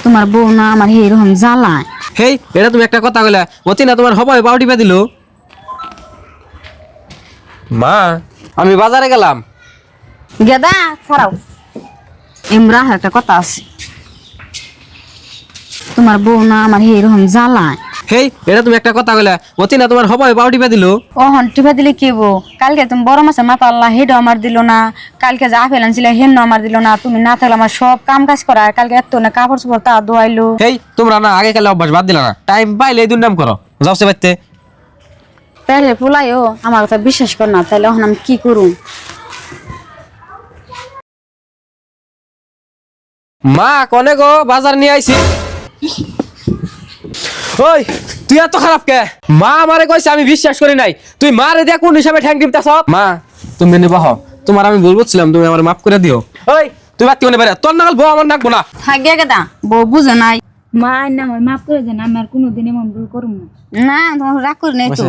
তোমার বউ না আমার এরকম জ্বালায়। হেই, এটা তুমি একটা কথা কইলা, অতি না তোমার হবাই পাউটি পা দিল। মা, আমি বাজারে গেলাম। গেদা ছাড়াও, এমরা একটা কথা আছে। তোমার বউ না আমার এরকম জ্বালায়। হেই, এটা তুমি একটা কথা কইলা, অতি না তোমার হবাই পাউটি পা দিল। ও টিপা দিলে কি বউ? কালকে তুমি বড় মাছের মাথা আল্লাহ হেডও আমার দিল না, কালকে যে আপেল আনছিল হেন আমার দিল না, তুমি না থাকলে আমার সব কাম কাজ করা, কালকে এত না কাপড় চোপড় তা ধোয়াইলো। হেই, তোমরা না আগে কালে অভ্যাস বাদ দিলা না, টাইম পাইলে এই দুর্নাম করো। যাও সে বাইতে। তাহলে ফুলাইও আমার কথা বিশ্বাস কর না, তাহলে এখন আমি কি করুম? মা কনে গো, বাজার নিয়ে আইছি। ওই, তুই এত খারাপ কে? মা আমারে কইছে, আমি বিশ্বাস করি নাই। তুই মারে দিয়া কোন হিসাবে ঠ্যাং টিপতাছ? মা, তুমি মেনে বহ। তোমার আমি ভুল বুঝছিলাম, তুমি আমার মাফ করে দিও। ওই, তুই বাতি কোনে বাইরে, তোর নাগাল বউ আমার নাকবো না। থাকে গেদা, বউ বুঝে নাই। মা না আমার মাফ করে দেন, আমি আর কোনোদিন এমন ভুল করব না। না তোমার রাগ করি নাই তো।